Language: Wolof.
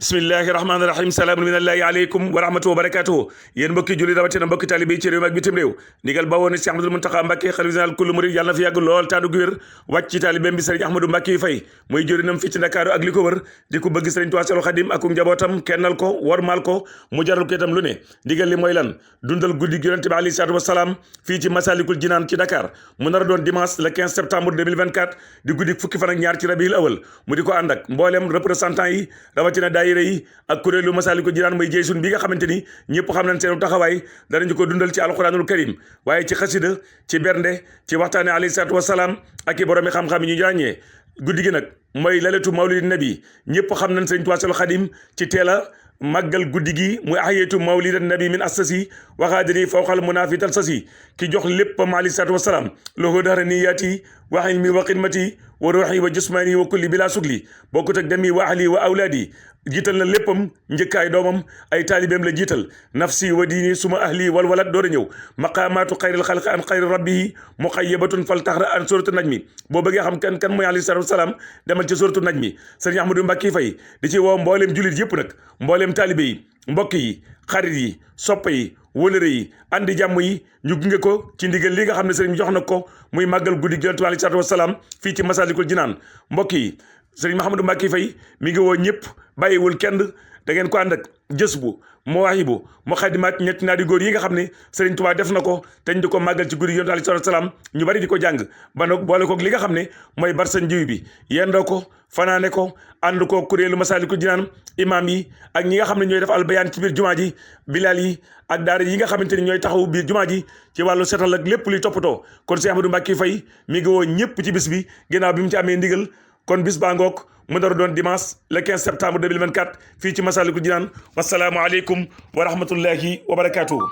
bismillahi rahmaani rahim salaamun minallahi aleykum wa rahmatuhu wa barakatuhu yéen mbokki julli rawatina mbokki taalibe yi ci réew mi ak bitim réew ndigal ba woon Cheikh Ahmadou Mountakha Mbacké xalifa général kullu murid yàlla na fi yàgg lool taadu gu wér wàcc ci taalibeem bi Serigne Ahmadou Mbacké yu fay muy jëriñam fii ci Ndakaaru ak li ko wër di ko bëgg Serigne Touba Seexul Xadim ak njabootam kennal ko wormaal ko mu jaral ko itam lu ne ndigal li mooy lan dundal guddi gi Yonent bi alayhi salaatu wasalaam fii ci Masalikul Jinaan ci Dakar mu nar a doon dimanche le 15 septembre 2024 di guddi fukki fan ak ñaar ci rabiul awal mu di ko ànd ak mbooleem représentant yi rawatina daayira yi ak kuréelu Masalikul Jinaan mooy jëy sun bi nga xamante ni ñëpp xam nañ seen taxawaay danañu ko dundal ci alquranul karim waaye ci xasida ci bernde ci waxtaane alayhi salaatu wasalaam ak i boroomi xam-xam yi ñu ràññee guddi gi nag mooy lalatu mawlidi nabi ñëpp xam nañ Sëriñ Tuubaa Seexul Xadim ci teel a màggal guddi gi muy ahiyatu mawlidan nabi min assasi waxaadini fawqal munafital sasi ki jox léppam alayhi salaatu wasalaam loxoo dara niyaati wa ilmi wa xidmati wa ruuxi wa jismani wa kulli bila sugli bokkut ak demi wa ahli wa awlaadi jiital na léppam njëkkaay doomam ay taalibeem la jiital nafsi wa diini suma ahli wal walad door a ñëw maqaamaatu xayril xalqi an xayri rabbihi muqayyabatun fal taxra an suratu najmi boo bëggee xam kan mooy alayhi salaatu wasalaam demal ci suratu najmi Sëriñ Ahmadou Mbacké Faye di ci woo mbooleem jullit yëpp nag mbooleem taalibe yi mbokk yi xarit yi soppe yi wëlëre yi andi jàmm yi ñu gunge ko ci ndigal li nga xam ne sëriñ bi jox na ko muy màggal guddi Yonent bi alayhi salaatu wasalaam fii ci Masalikul Jinaan mbokk yi Sëriñ Ahmadou Mbacké Faye mi ngi woo ñëpp bàyyiwul kenn da ngeen ko ànd ak jës bu mawaahibu muqaddimaat ñetti naari góor yi nga xam ne Sëriñ Tuubaa def na ko te ñu di ko màggal ci guddi Yonent alayhi salaatu wasalaam ñu bari di ko jàng ba nag boole ko li nga xam ne mooy barsan jiw bi yendoo ko fanaane ko ànd ko kuréelu Masalikul Jinaan imaam yi ak ñi nga xam ne ñooy def albayaan ci biir jumaa ji bilaal yi ak daara yi nga xamante ni ñooy taxawu biir jumaa ji ci wàllu setal ak lépp luy toppatoo kon Sëriñ Ahmadou Mbacké Faye mi ngi woo ñëpp ci bis bi ginnaaw bi mu ci amee ndigal kon bis baa ngoog mu nar a doon dimanche le 15 septembre 2024 fii ci Masalikul Jinaan wasalaamu aleykum wa rahmatullahi wa barakatuhu